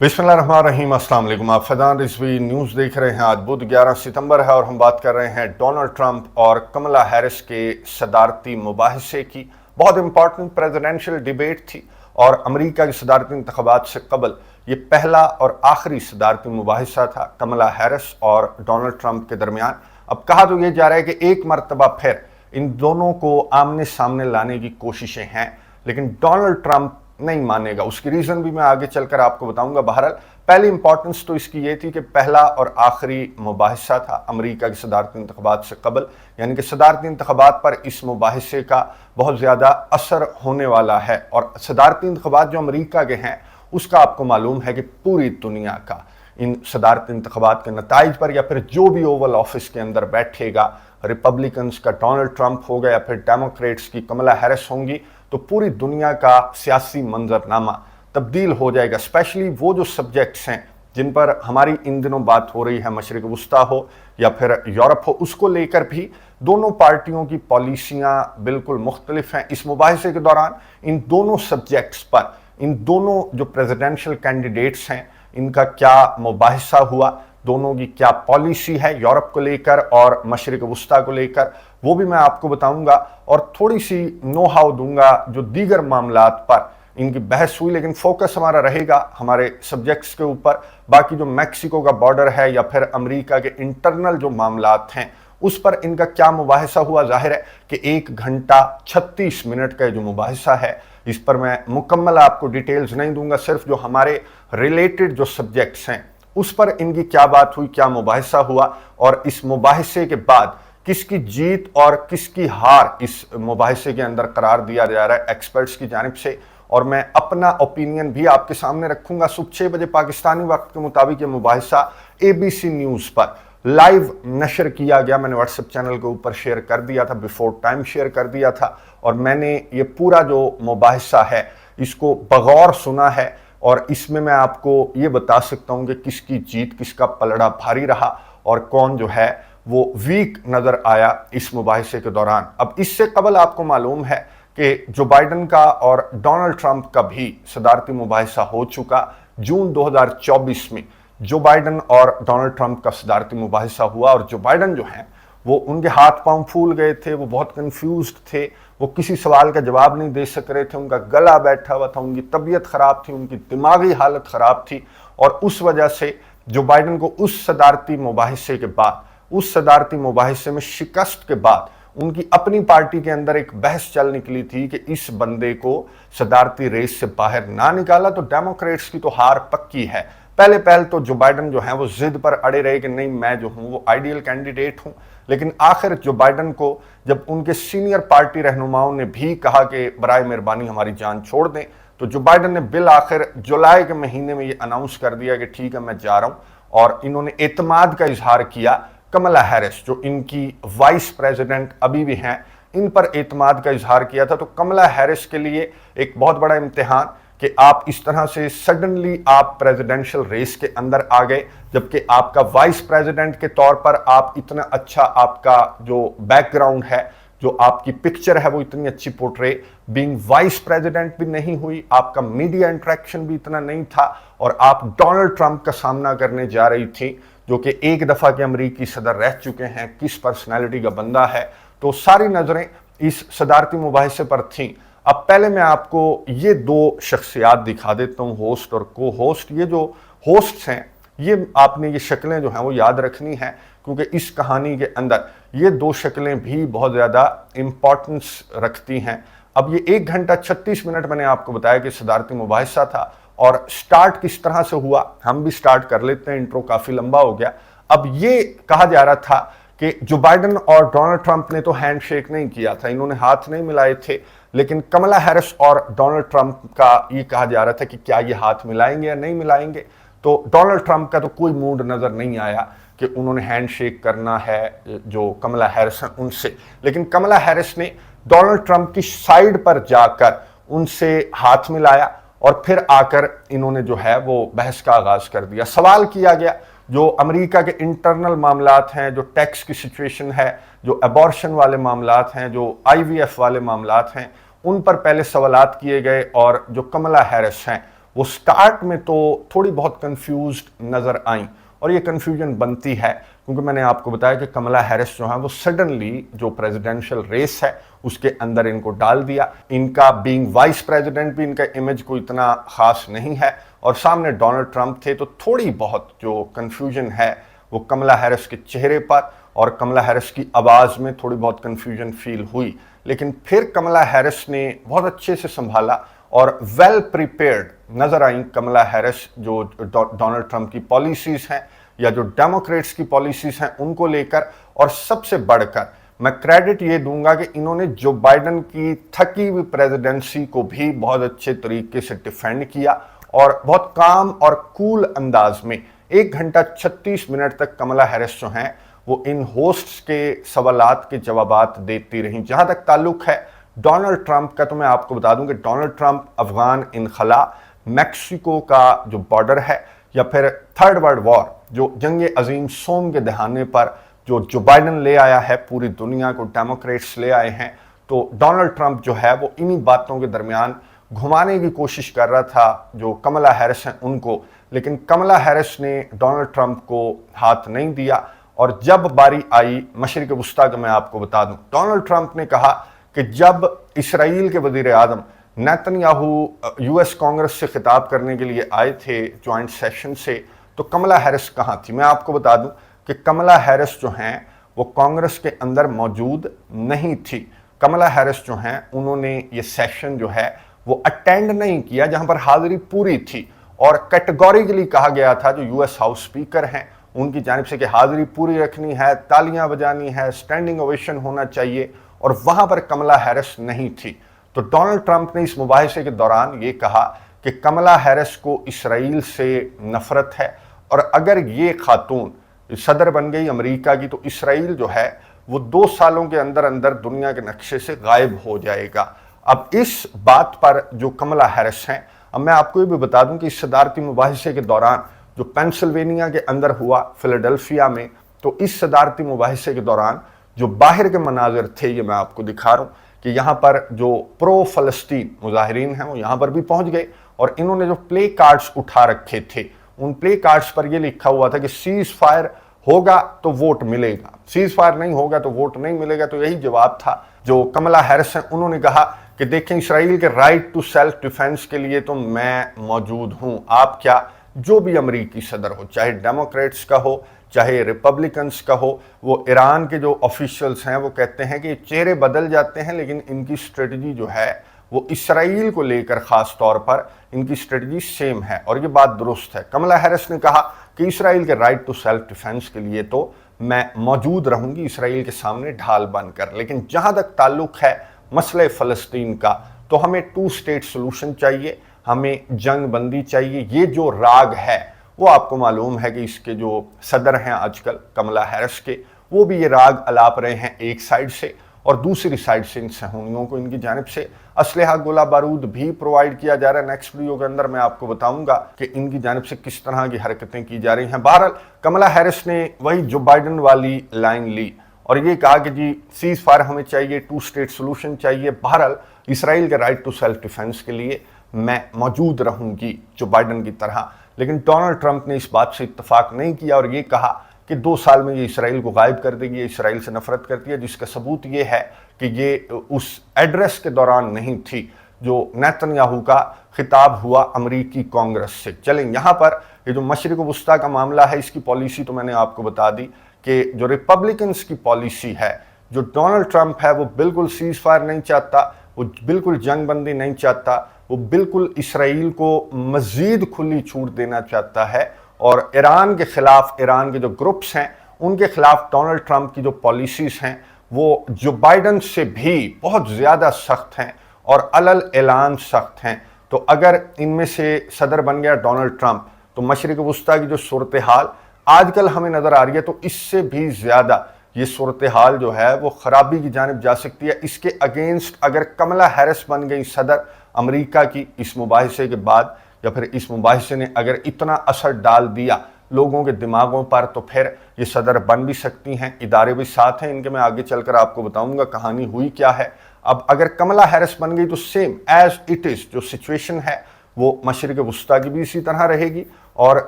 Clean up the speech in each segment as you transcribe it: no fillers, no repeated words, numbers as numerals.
बिस्मिल्लाहिर्रहमानिर्रहीम। अस्सलाम वालेकुम। आप फैज़ान रिजवी न्यूज़ देख रहे हैं। आज बुध 11 सितंबर है और हम बात कर रहे हैं डोनाल्ड ट्रंप और कमला हैरिस के सदारती मुबाहिसे की। बहुत इंपॉर्टेंट प्रेसिडेंशियल डिबेट थी और अमेरिका के सदारती इंतखाबात से कबल ये पहला और आखिरी सदारती मुबाहिसा था कमला हैरिस और डोनाल्ड ट्रंप के दरमियान। अब कहा तो ये जा रहा है कि एक मरतबा फिर इन दोनों को आमने सामने लाने की कोशिशें हैं, लेकिन डोनाल्ड ट्रंप नहीं मानेगा। उसकी रीज़न भी मैं आगे चलकर आपको बताऊंगा। बहरहाल पहली इंपॉर्टेंस तो इसकी ये थी कि पहला और आखिरी मुबाहिसा था अमेरिका के सदारती इंतखाबात से कबल, यानी कि सदारती इंतखाबात पर इस मुबाहिसे का बहुत ज़्यादा असर होने वाला है। और सदारती इंतखाबात जो अमेरिका के हैं उसका आपको मालूम है कि पूरी दुनिया का इन सदारती इंतखाबात के नताइज पर, या फिर जो भी ओवल ऑफिस के अंदर बैठेगा, रिपब्लिकन्स का डोनाल्ड ट्रंप होगा या फिर डेमोक्रेट्स की कमला हैरिस होंगी, तो पूरी दुनिया का सियासी मंजरनामा तब्दील हो जाएगा। स्पेशली वो जो सब्जेक्ट्स हैं जिन पर हमारी इन दिनों बात हो रही है, मशरिक वस्ता हो या फिर यूरोप हो, उसको लेकर भी दोनों पार्टियों की पॉलिसियां बिल्कुल मुख्तलिफ हैं। इस मुबाहिसे के दौरान इन दोनों सब्जेक्ट्स पर इन दोनों जो प्रेसिडेंशियल कैंडिडेट्स हैं इनका क्या मुबाहिसा हुआ, दोनों की क्या पॉलिसी है यूरोप को लेकर और मशरिक वस्ता को लेकर, वो भी मैं आपको बताऊंगा। और थोड़ी सी नो हाउ दूंगा जो दीगर मामलात पर इनकी बहस हुई, लेकिन फोकस हमारा रहेगा हमारे सब्जेक्ट्स के ऊपर। बाकी जो मैक्सिको का बॉर्डर है या फिर अमेरिका के इंटरनल जो मामलात हैं उस पर इनका क्या मुबाहिसा हुआ। जाहिर है कि 1 घंटा 36 मिनट का जो मुबाहिसा है इस पर मैं मुकम्मल आपको डिटेल्स नहीं दूंगा, सिर्फ जो हमारे रिलेटेड जो सब्जेक्ट्स हैं उस पर इनकी क्या बात हुई, क्या मुबाहिसा हुआ और इस मुबाहिसे के बाद किसकी जीत और किसकी हार इस मुबाहिसे के अंदर करार दिया जा रहा है एक्सपर्ट्स की जानिब से। और मैं अपना ओपिनियन भी आपके सामने रखूंगा। सुबह 6 बजे पाकिस्तानी वक्त के मुताबिक ये मुबाहिसा ABC न्यूज़ पर लाइव नशर किया गया। मैंने व्हाट्सएप चैनल के ऊपर शेयर कर दिया था, बिफोर टाइम शेयर कर दिया था, और मैंने ये पूरा जो मुबाहिसा है इसको बगौर सुना है। और इसमें मैं आपको ये बता सकता हूँ कि किसकी जीत, किसका पलड़ा भारी रहा और कौन जो है वो वीक नज़र आया इस मुबाहिसे के दौरान। अब इससे कबल आपको मालूम है कि जो बाइडन का और डोनाल्ड ट्रंप का भी सदारती मुबाहिसा हो चुका। जून 2024 में जो बाइडन और डोनाल्ड ट्रंप का सदारती मुबाहिसा हुआ और जो बाइडन जो हैं वो उनके हाथ पांव फूल गए थे, वो बहुत कंफ्यूज्ड थे, वो किसी सवाल का जवाब नहीं दे सक रहे थे, उनका गला बैठा हुआ था, उनकी तबीयत ख़राब थी, उनकी दिमागी हालत ख़राब थी। और उस वजह से जो बाइडन को उस सदारती मुबाहिसे के बाद, उस सदारती मुबाहिसे में शिकस्त के बाद उनकी अपनी पार्टी के अंदर एक बहस चल निकली थी कि इस बंदे को सदारती रेस से बाहर ना निकाला तो डेमोक्रेट्स की तो हार पक्की है। पहले तो जो बाइडन जो है वो जिद पर अड़े रहे कि नहीं, मैं जो हूं वो आइडियल कैंडिडेट हूं। लेकिन आखिर जो बाइडन को जब उनके सीनियर पार्टी रहनुमाओं ने भी कहा कि बराए मेहरबानी हमारी जान छोड़ दें, तो जो बाइडन ने बिल आखिर जुलाई के महीने में ये अनाउंस कर दिया कि ठीक है मैं जा रहा हूं। और इन्होंने एतमाद का इजहार किया कमला हैरिस, जो इनकी वाइस प्रेसिडेंट अभी भी हैं, इन पर एतमाद का इजहार किया था। तो कमला हैरिस के लिए एक बहुत बड़ा इम्तिहान कि आप इस तरह से सडनली आप प्रेसिडेंशियल रेस के अंदर आ गए, जबकि आपका वाइस प्रेसिडेंट के तौर पर आप इतना अच्छा, आपका जो बैकग्राउंड है, जो आपकी पिक्चर है वो इतनी अच्छी पोर्ट्रे बीइंग वाइस प्रेसिडेंट भी नहीं हुई, आपका मीडिया इंटरेक्शन भी इतना नहीं था, और आप डोनाल्ड ट्रंप का सामना करने जा रही थी जो कि एक दफ़ा के अमरीकी सदर रह चुके हैं, किस पर्सनैलिटी का बंदा है। तो सारी नज़रें इस सदारती मुबाहिसे पर थीं। अब पहले मैं आपको ये 2 शख्सियात दिखा देता हूँ, होस्ट और को होस्ट। ये जो होस्ट्स हैं ये आपने ये शक्लें जो हैं वो याद रखनी है, क्योंकि इस कहानी के अंदर ये 2 शक्लें भी बहुत ज़्यादा इम्पॉर्टेंस रखती हैं। अब ये 1 घंटा 36 मिनट मैंने आपको बताया कि सदारती मुबाहिसा था। और स्टार्ट किस तरह से हुआ हम भी स्टार्ट कर लेते हैं, इंट्रो काफ़ी लंबा हो गया। अब ये कहा जा रहा था कि जो बाइडन और डोनाल्ड ट्रंप ने तो हैंड शेक नहीं किया था, इन्होंने हाथ नहीं मिलाए थे, लेकिन कमला हैरिस और डोनाल्ड ट्रंप का ये कहा जा रहा था कि क्या ये हाथ मिलाएंगे या नहीं मिलाएंगे। तो डोनाल्ड ट्रंप का तो कोई मूड नज़र नहीं आया कि उन्होंने हैंड शेक करना है जो कमला हैरिस हैं उनसे। लेकिन कमला हैरिस ने डोनाल्ड ट्रंप की साइड पर जाकर उनसे हाथ मिलाया और फिर आकर इन्होंने जो है वो बहस का आगाज़ कर दिया। सवाल किया गया जो अमेरिका के इंटरनल मामलात हैं, जो टैक्स की सिचुएशन है, जो अबॉर्शन वाले मामलात हैं, जो IVF वाले मामलात हैं, उन पर पहले सवालात किए गए। और जो कमला हैरिस हैं वो स्टार्ट में तो थोड़ी बहुत कंफ्यूज्ड नज़र आई, और ये कंफ्यूजन बनती है क्योंकि मैंने आपको बताया कि कमला हैरिस जो है वो सडनली जो प्रेसिडेंशियल रेस है उसके अंदर इनको डाल दिया। इनका बीइंग वाइस प्रेसिडेंट भी इनका इमेज कोई इतना खास नहीं है, और सामने डोनाल्ड ट्रंप थे, तो थोड़ी बहुत जो कंफ्यूजन है वो कमला हैरिस के चेहरे पर और कमला हैरिस की आवाज़ में थोड़ी बहुत कंफ्यूजन फील हुई। लेकिन फिर कमला हैरिस ने बहुत अच्छे से संभाला और वेल प्रिपेयर्ड नजर आई कमला हैरिस, जो डोनाल्ड ट्रंप की पॉलिसीज हैं या जो डेमोक्रेट्स की पॉलिसीज हैं उनको लेकर। और सबसे बढ़कर मैं क्रेडिट ये दूंगा कि इन्होंने जो बाइडेन की थकी हुई प्रेसिडेंसी को भी बहुत अच्छे तरीके से डिफेंड किया, और बहुत काम और कूल अंदाज में 1 घंटा 36 मिनट तक कमला हैरिस जो हैं वो इन होस्ट्स के सवालात के जवाबात देती रहीं। जहां तक ताल्लुक है डोनाल्ड ट्रंप का, तो मैं आपको बता दूं कि डोनाल्ड ट्रंप अफगान इनखला, मैक्सिको का जो बॉर्डर है, या फिर थर्ड वर्ल्ड वॉर, जो जंग अजीम सोम के दहाने पर जो बाइडेन ले आया है, पूरी दुनिया को डेमोक्रेट्स ले आए हैं, तो डोनाल्ड ट्रंप जो है वो इन्हीं बातों के दरमियान घुमाने की कोशिश कर रहा था जो कमला हैरिस हैं उनको। लेकिन कमला हैरिस ने डोनाल्ड ट्रंप को हाथ नहीं दिया, और जब बारी आई मशरिक वस्ता का, मैं आपको बता दूं, डोनाल्ड ट्रंप ने कहा कि जब इसराइल के वजीर आज़म नेतन्याहू यूएस कांग्रेस से खिताब करने के लिए आए थे ज्वाइंट सेशन से, तो कमला हैरिस कहाँ थी। मैं आपको बता दूं कि कमला हैरिस जो हैं वो कांग्रेस के अंदर मौजूद नहीं थी। कमला हैरिस जो हैं उन्होंने ये सेशन जो है वो अटेंड नहीं किया, जहां पर हाजिरी पूरी थी, और कैटेगोरिकली कहा गया था जो यूएस हाउस स्पीकर हैं उनकी जानिब से कि हाजिरी पूरी रखनी है, तालियां बजानी है, स्टैंडिंग ओवेशन होना चाहिए, और वहां पर कमला हैरिस नहीं थी। तो डोनाल्ड ट्रंप ने इस मुबाहिसे के दौरान ये कहा कि कमला हैरिस को इसराइल से नफरत है, और अगर ये खातून सदर बन गई अमेरिका की, तो इसराइल जो है वो 2 सालों के अंदर अंदर दुनिया के नक्शे से गायब हो जाएगा। अब इस बात पर जो कमला हैरिस हैं, अब मैं आपको ये भी बता दूं कि इस सदारती मुबाहिसे के दौरान जो पेंसिल्वेनिया के अंदर हुआ, फिलाडेल्फिया में, तो इस सदारती मुबाहिसे के दौरान जो बाहर के मनाजिर थे, ये मैं आपको दिखा रहा हूँ कि यहाँ पर जो प्रो फलस्तीन मुजाहिरीन हैं वो यहाँ पर भी पहुँच गए, और इन्होंने जो प्ले कार्ड्स उठा रखे थे उन प्ले कार्ड्स पर ये लिखा हुआ था कि सीज फायर होगा तो वोट मिलेगा, सीज फायर नहीं होगा तो वोट नहीं मिलेगा। तो यही जवाब था जो कमला हैरिस हैं उन्होंने कहा कि देखें, इसराइल के राइट टू सेल्फ डिफेंस के लिए तो मैं मौजूद हूं, आप क्या, जो भी अमरीकी सदर हो, चाहे डेमोक्रेट्स का हो चाहे रिपब्लिकन्स का हो, वो ईरान के जो ऑफिशियल्स हैं वो कहते हैं कि चेहरे बदल जाते हैं लेकिन इनकी स्ट्रेटजी जो है वो इसराइल को लेकर खास तौर पर इनकी स्ट्रेटजी सेम है, और ये बात दुरुस्त है। कमला हैरिस ने कहा कि इसराइल के राइट टू सेल्फ डिफेंस के लिए तो मैं मौजूद रहूंगी इसराइल के सामने ढाल बनकर। लेकिन जहां तक ताल्लुक है मसले फ़लस्तीन का, तो हमें 2 स्टेट सोल्यूशन चाहिए, हमें जंग बंदी चाहिए। ये जो राग है वो आपको मालूम है कि इसके जो सदर हैं आजकल कमला हैरिस के, वो भी ये राग अलाप रहे हैं एक साइड से, और दूसरी साइड से इन सहूनियों को इनकी जानिब से असलहा गोला बारूद भी प्रोवाइड किया जा रहा है। नेक्स्ट वीडियो के अंदर मैं आपको बताऊंगा कि इनकी जानिब से किस तरह की हरकतें की जा रही हैं। बहरहाल कमला हैरिस ने वही जो बाइडेन वाली लाइन ली और ये कहा कि जी सीज फायर हमें चाहिए, 2 स्टेट सोल्यूशन चाहिए, बहरहाल इसराइल के राइट टू सेल्फ डिफेंस के लिए मैं मौजूद रहूंगी जो बाइडेन की तरह। लेकिन डोनाल्ड ट्रंप ने इस बात से इत्तफाक नहीं किया और ये कहा कि 2 साल में ये इसराइल को गायब कर देगी, ये इसराइल से नफरत करती है, जिसका सबूत ये है कि ये उस एड्रेस के दौरान नहीं थी जो नेतन्याहू का खिताब हुआ अमरीकी कांग्रेस से। चलें, यहाँ पर ये जो मशरिक वस्ता का मामला है, इसकी पॉलिसी तो मैंने आपको बता दी कि जो रिपब्लिकन्स की पॉलिसी है, जो डोनाल्ड ट्रंप है वो बिल्कुल सीज फायर नहीं चाहता, वो बिल्कुल जंग बंदी नहीं चाहता, वो बिल्कुल इसराइल को मज़ीद खुली छूट देना चाहता है, और ईरान के खिलाफ, ईरान के जो ग्रुप्स हैं उनके खिलाफ डोनाल्ड ट्रंप की जो पॉलिसीज़ हैं वो जो बाइडेन से भी बहुत ज़्यादा सख्त हैं और अलल ऐलान सख्त हैं। तो अगर इनमें से सदर बन गया डोनाल्ड ट्रंप, तो मशरिक वस्ता की जो सूरत हाल आजकल हमें नज़र आ रही है, तो इससे भी ज़्यादा ये सूरत हाल जो है वो ख़राबी की जानिब जा सकती है। इसके अगेंस्ट अगर कमला हैरिस बन गई सदर अमेरिका की इस मुबाहिसे के बाद, या फिर इस मुबाहिसे ने अगर इतना असर डाल दिया लोगों के दिमागों पर, तो फिर ये सदर बन भी सकती हैं। इदारे भी साथ हैं इनके, मैं आगे चलकर आपको बताऊंगा कहानी हुई क्या है। अब अगर कमला हैरिस बन गई तो सेम एज इट इज़ जो सिचुएशन है वो मशरिक वस्ता की भी इसी तरह रहेगी, और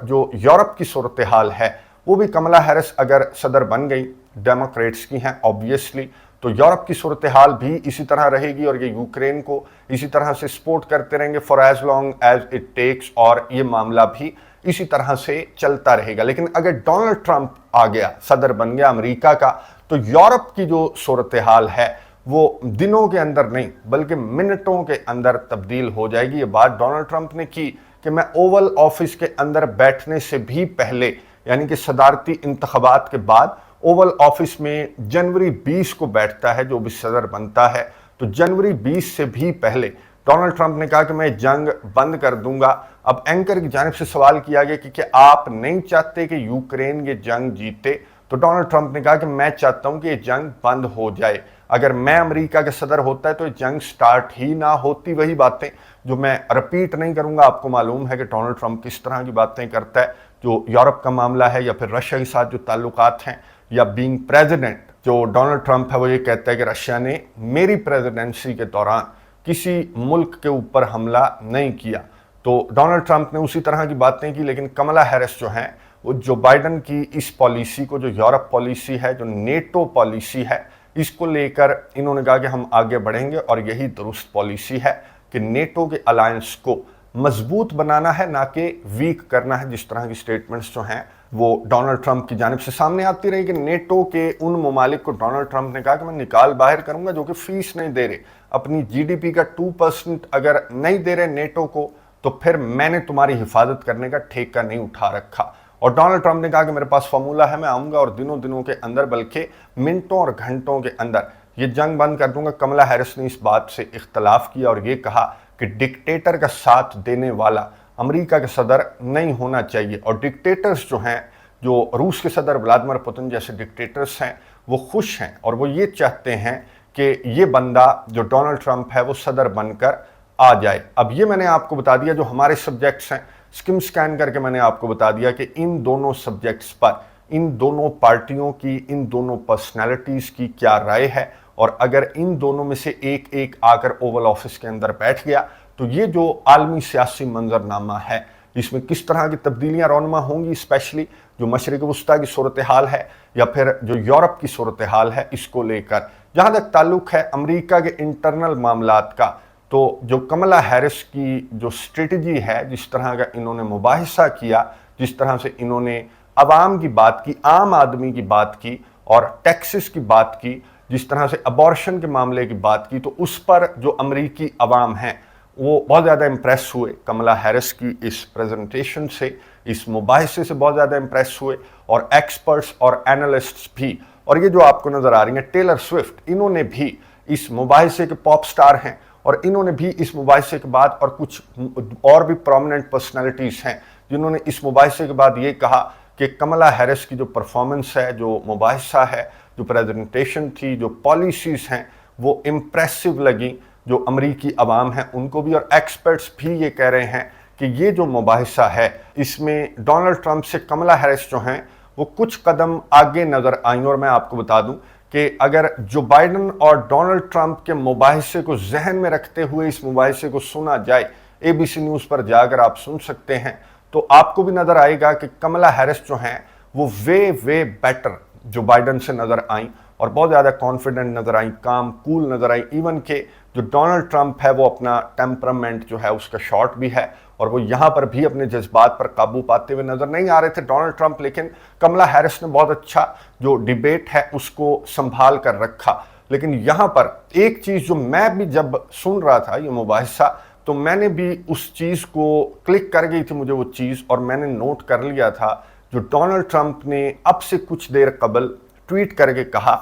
जो यूरोप की सूरत हाल है वो भी कमला हैरिस अगर सदर बन गई, डेमोक्रेट्स की हैं ऑब्वियसली, तो यूरोप की सूरत हाल भी इसी तरह रहेगी और ये यूक्रेन को इसी तरह से सपोर्ट करते रहेंगे for as long as it takes, और ये मामला भी इसी तरह से चलता रहेगा। लेकिन अगर डोनाल्ड ट्रंप आ गया, सदर बन गया अमेरिका का, तो यूरोप की जो सूरत हाल है वो दिनों के अंदर नहीं बल्कि मिनटों के अंदर तब्दील हो जाएगी। ये बात डोनाल्ड ट्रंप ने की कि मैं ओवल ऑफिस के अंदर बैठने से भी पहले, यानी कि सदारती इंतखाबात के बाद ओवल ऑफिस में जनवरी 20 को बैठता है जो भी सदर बनता है, तो जनवरी 20 से भी पहले डोनाल्ड ट्रंप ने कहा कि मैं जंग बंद कर दूंगा। अब एंकर की जानिब से सवाल किया गया कि क्या आप नहीं चाहते कि यूक्रेन ये जंग जीते, तो डोनाल्ड ट्रंप ने कहा कि मैं चाहता हूं कि ये जंग बंद हो जाए। अगर मैं अमेरिका के सदर होता है तो ये जंग स्टार्ट ही ना होती। वही बातें जो मैं रिपीट नहीं करूंगा, आपको मालूम है कि डोनाल्ड ट्रंप किस तरह की बातें करता है, जो यूरोप का मामला है या फिर रशिया के साथ जो ताल्लुकात हैं, या बीइंग प्रेसिडेंट, जो डोनाल्ड ट्रंप है वो ये कहता है कि रशिया ने मेरी प्रेसिडेंसी के दौरान किसी मुल्क के ऊपर हमला नहीं किया। तो डोनाल्ड ट्रंप ने उसी तरह की बातें की। लेकिन कमला हैरिस जो हैं वो जो बाइडन की इस पॉलिसी को, जो यूरोप पॉलिसी है, जो नेटो पॉलिसी है, इसको लेकर इन्होंने कहा कि हम आगे बढ़ेंगे और यही दुरुस्त पॉलिसी है कि नेटो के अलायंस को मजबूत बनाना है, ना कि वीक करना है। जिस तरह की स्टेटमेंट्स जो हैं वो डोनाल्ड ट्रंप की जानिब से सामने आती रही कि नेटो के उन ममालिक को डोनाल्ड ट्रंप ने कहा कि मैं निकाल बाहर करूंगा जो कि फीस नहीं दे रहे, अपनी जीडीपी का 2% अगर नहीं दे रहे नेटो को, तो फिर मैंने तुम्हारी हिफाजत करने का ठेका नहीं उठा रखा। और डोनाल्ड ट्रंप ने कहा कि मेरे पास फार्मूला है, मैं आऊंगा और दिनों दिनों के अंदर, बल्कि मिनटों और घंटों के अंदर ये जंग बंद कर दूंगा। कमला हैरिस ने इस बात से इख्तलाफ किया और ये कहा कि डिक्टेटर का साथ देने वाला अमेरिका के सदर नहीं होना चाहिए, और डिक्टेटर्स जो हैं, जो रूस के सदर व्लादिमीर पुतिन जैसे डिक्टेटर्स हैं, वो खुश हैं और वो ये चाहते हैं कि ये बंदा जो डोनाल्ड ट्रंप है वो सदर बनकर आ जाए। अब ये मैंने आपको बता दिया जो हमारे सब्जेक्ट्स हैं, स्किम स्कैन करके मैंने आपको बता दिया कि इन दोनों सब्जेक्ट्स पर इन दोनों पार्टियों की, इन दोनों पर्सनैलिटीज़ की क्या राय है, और अगर इन दोनों में से एक एक आकर ओवल ऑफिस के अंदर बैठ गया तो ये जो आलमी सियासी मंजरनामा है इसमें किस तरह की तब्दीलियां रौनमा होंगी, स्पेशली जो मशरिक वस्ता की सूरत हाल है या फिर जो यूरोप की सूरत हाल है, इसको लेकर जहाँ तक ताल्लुक है अमेरिका के इंटरनल मामलात का, तो जो कमला हैरिस की जो स्ट्रेटजी है, जिस तरह का इन्होंने मुबाहिसा किया, जिस तरह से इन्होंने अवाम की बात की, आम आदमी की बात की और टैक्सेस की बात की, जिस तरह से अबॉर्शन के मामले की बात की, तो उस पर जो अमरीकी अवाम हैं वो बहुत ज़्यादा इम्प्रेस हुए कमला हैरिस की इस प्रेजेंटेशन से, इस मुबाहिसे से बहुत ज़्यादा इम्प्रेस हुए, और एक्सपर्ट्स और एनालिस्ट्स भी। और ये जो आपको नज़र आ रही हैं टेलर स्विफ्ट, इन्होंने भी इस मुबाहिसे के पॉप स्टार हैं और इन्होंने भी इस मुबाहिसे के बाद, और कुछ और भी प्रोमिनेंट पर्सनैलिटीज़ हैं जिन्होंने इस मुबाहिसे के बाद ये कहा कि कमला हैरिस की जो परफॉर्मेंस है, जो मुबाहिसा है, जो प्रेजेंटेशन थी, जो पॉलिसीज़ हैं, वो इम्प्रेसिव लगी जो अमरीकी अवाम है उनको भी। और एक्सपर्ट्स भी ये कह रहे हैं कि ये जो मुबाहिसा है इसमें डोनाल्ड ट्रंप से कमला हैरिस जो हैं वो कुछ कदम आगे नज़र आई। और मैं आपको बता दूं कि अगर जो बाइडन और डोनाल्ड ट्रंप के मुबाहिसे को जहन में रखते हुए इस मुबाहिसे को सुना जाए, ABC न्यूज़ पर जाकर आप सुन सकते हैं, तो आपको भी नज़र आएगा कि कमला हैरिस जो हैं वो वे बेटर जो बाइडन से नज़र आई और बहुत ज़्यादा कॉन्फिडेंट नज़र आई, काम कूल नज़र आई। इवन के जो डोनाल्ड ट्रंप है वो अपना टेम्परामेंट जो है उसका शॉर्ट भी है और वो यहाँ पर भी अपने जज्बात पर काबू पाते हुए नज़र नहीं आ रहे थे डोनाल्ड ट्रंप। लेकिन कमला हैरिस ने बहुत अच्छा जो डिबेट है उसको संभाल कर रखा। लेकिन यहाँ पर एक चीज़ जो मैं भी जब सुन रहा था ये मुबाहिसा, तो मैंने भी उस चीज़ को क्लिक कर गई थी मुझे वो चीज़, और मैंने नोट कर लिया था जो डोनाल्ड ट्रंप ने अब से कुछ देर कबल ट्वीट करके कहा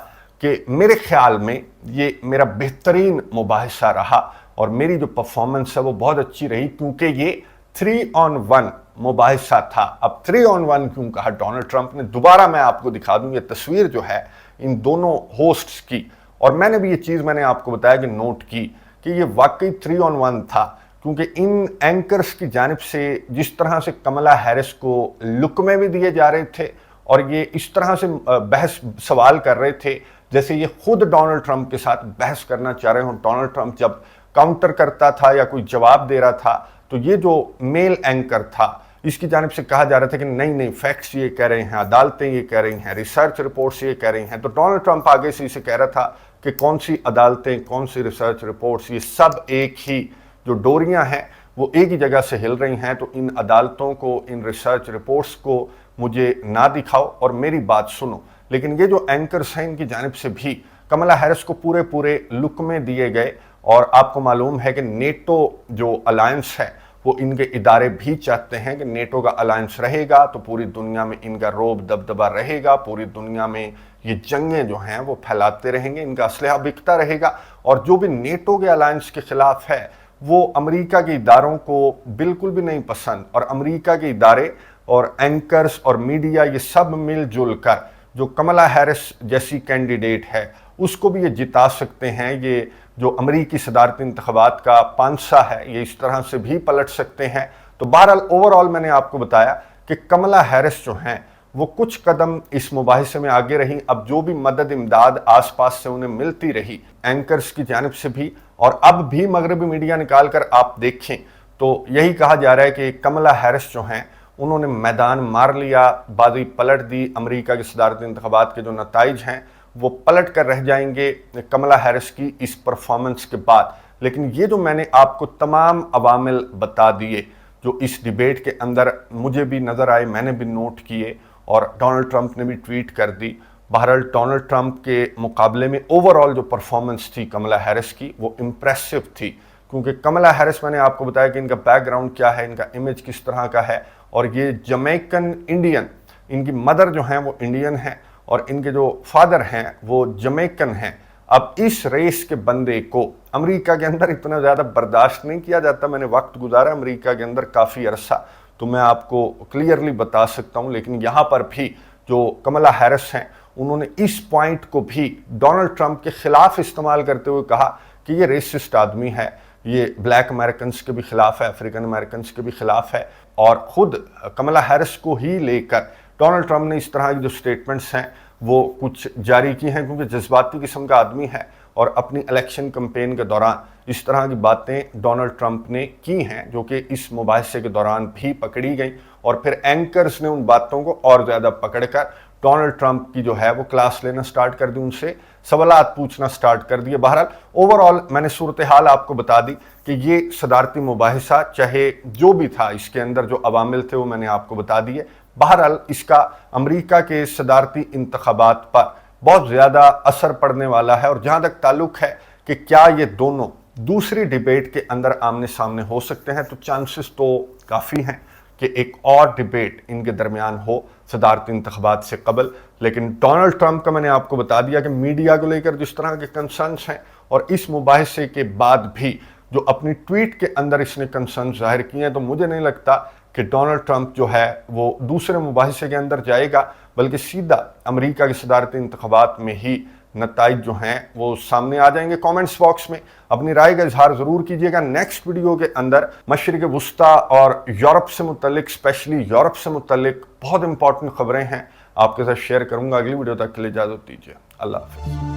कि मेरे ख्याल में ये मेरा बेहतरीन मुबाहिसा रहा और मेरी जो परफॉर्मेंस है वो बहुत अच्छी रही, क्योंकि ये 3-on-1 मुबाहिसा था। अब 3-on-1 क्यों कहा डोनाल्ड ट्रंप ने, दोबारा मैं आपको दिखा दूं ये तस्वीर जो है इन दोनों होस्ट्स की, और मैंने भी ये चीज़ मैंने आपको बताया कि नोट की कि ये वाकई 3-on-1 था, क्योंकि इन एंकर्स की जानिब से जिस तरह से कमला हैरिस को लुकमे भी दिए जा रहे थे और ये इस तरह से बहस सवाल कर रहे थे जैसे ये खुद डोनाल्ड ट्रंप के साथ बहस करना चाह रहे हो। डोनाल्ड ट्रंप जब काउंटर करता था या कोई जवाब दे रहा था تو یہ جو میل اینکر تھا اس کی جانب سے کہا جا رہا تھا کہ نہیں فیکٹس یہ کہہ رہے ہیں، عدالتیں یہ کہہ رہی ہیں، ریسرچ رپورٹس یہ کہہ رہی ہیں. تو ڈونلڈ ٹرمپ آگے سے اسے کہہ رہا تھا کہ کون سی عدالتیں، کون سی ریسرچ رپورٹس، یہ سب ایک ہی جو ڈوریاں ہیں وہ ایک ہی جگہ سے ہل رہی ہیں. تو ان عدالتوں کو، ان ریسرچ رپورٹس کو مجھے نہ دکھاؤ اور میری بات سنو. لیکن یہ جو اینکرز ہیں ان کی جانب سے بھی کملا ہیرس کو پورے لقمے دیے گئے. اور آپ کو معلوم ہے کہ نیٹو جو الائنس ہے وہ ان کے ادارے بھی چاہتے ہیں کہ نیٹو کا الائنس رہے گا تو پوری دنیا میں ان کا روب دبدبہ رہے گا، پوری دنیا میں یہ جنگیں جو ہیں وہ پھیلاتے رہیں گے، ان کا اسلحہ بکتا رہے گا. اور جو بھی نیٹو کے الائنس کے خلاف ہے وہ امریکہ کے اداروں کو بالکل بھی نہیں پسند. اور امریکہ کے ادارے اور اینکرز اور میڈیا یہ سب مل جل کر جو کملا ہیرس جیسی کینڈیڈیٹ ہے اس کو بھی یہ جتا سکتے ہیں. یہ جو امریکی صدارتی انتخابات کا پانسا ہے یہ اس طرح سے بھی پلٹ سکتے ہیں. تو بہرحال اوورآل میں نے آپ کو بتایا کہ کملا ہیرس جو ہیں وہ کچھ قدم اس مباحثے میں آگے رہی. اب جو بھی مدد امداد آس پاس سے انہیں ملتی رہی اینکرز کی جانب سے بھی، اور اب بھی مغربی میڈیا نکال کر آپ دیکھیں تو یہی کہا جا رہا ہے کہ کملا ہیرس جو ہیں انہوں نے میدان مار لیا، بازی پلٹ دی. امریکہ کے صدارتی انتخابات کے جو نتائج ہیں وہ پلٹ کر رہ جائیں گے کملا ہیرس کی اس پرفارمنس کے بعد. لیکن یہ جو میں نے آپ کو تمام عوامل بتا دیے جو اس ڈیبیٹ کے اندر مجھے بھی نظر آئے، میں نے بھی نوٹ کیے اور ڈونلڈ ٹرمپ نے بھی ٹویٹ کر دی. بہرحال ڈونلڈ ٹرمپ کے مقابلے میں اوورآل جو پرفارمنس تھی کملا ہیرس کی وہ امپریسو تھی. کیونکہ کملا ہیرس میں نے آپ کو بتایا کہ ان کا بیک گراؤنڈ کیا ہے، ان کا امیج کس طرح کا ہے، اور یہ جمیکن انڈین، ان کی مدر جو ہیں وہ انڈین ہیں اور ان کے جو فادر ہیں وہ جمیکن ہیں. اب اس ریس کے بندے کو امریکہ کے اندر اتنا زیادہ برداشت نہیں کیا جاتا. میں نے وقت گزارا امریکہ کے اندر کافی عرصہ، تو میں آپ کو کلیئرلی بتا سکتا ہوں. لیکن یہاں پر بھی جو کملا ہیرس ہیں انہوں نے اس پوائنٹ کو بھی ڈونلڈ ٹرمپ کے خلاف استعمال کرتے ہوئے کہا کہ یہ ریسسٹ آدمی ہے، یہ بلیک امریکنز کے بھی خلاف ہے، افریقن امریکنز کے بھی خلاف ہے. اور خود کملا ہیرس کو ہی لے کر ڈونلڈ ٹرمپ نے اس طرح کی جو سٹیٹمنٹس ہیں وہ کچھ جاری کی ہیں، کیونکہ جذباتی قسم کا آدمی ہے اور اپنی الیکشن کمپین کے دوران اس طرح کی باتیں ڈونلڈ ٹرمپ نے کی ہیں جو کہ اس مباحثے کے دوران بھی پکڑی گئیں. اور پھر اینکرز نے ان باتوں کو اور زیادہ پکڑ کر ڈونلڈ ٹرمپ کی جو ہے وہ کلاس لینا سٹارٹ کر دی، ان سے سوالات پوچھنا سٹارٹ کر دیے. بہرحال اوورآل میں نے صورتحال آپ کو بتا دی کہ یہ صدارتی مباحثہ چاہے جو بھی تھا اس کے اندر جو عوامل تھے وہ میں نے آپ کو بتا دیے. بہرحال اس کا امریکہ کے صدارتی انتخابات پر بہت زیادہ اثر پڑنے والا ہے. اور جہاں تک تعلق ہے کہ کیا یہ دونوں دوسری ڈیبیٹ کے اندر آمنے سامنے ہو سکتے ہیں، تو چانسز تو کافی ہیں کہ ایک اور ڈیبیٹ ان کے درمیان ہو صدارتی انتخابات سے قبل. لیکن ڈونلڈ ٹرمپ کا میں نے آپ کو بتا دیا کہ میڈیا کو لے کر جس طرح کے کنسرنز ہیں اور اس مباحثے کے بعد بھی جو اپنی ٹویٹ کے اندر اس نے کنسرن ظاہر کیے ہیں، تو مجھے نہیں لگتا کہ ڈونلڈ ٹرمپ جو ہے وہ دوسرے مباحثے کے اندر جائے گا، بلکہ سیدھا امریکہ کے صدارتی انتخابات میں ہی نتائج جو ہیں وہ سامنے آ جائیں گے. کامنٹس باکس میں اپنی رائے کا اظہار ضرور کیجیے گا. نیکسٹ ویڈیو کے اندر مشرق وسطیٰ اور یورپ سے متعلق، اسپیشلی یورپ سے متعلق بہت امپورٹنٹ خبریں ہیں آپ کے ساتھ شیئر کروں گا. اگلی ویڈیو تک کے لیے اجازت دیجیے. اللہ حافظ.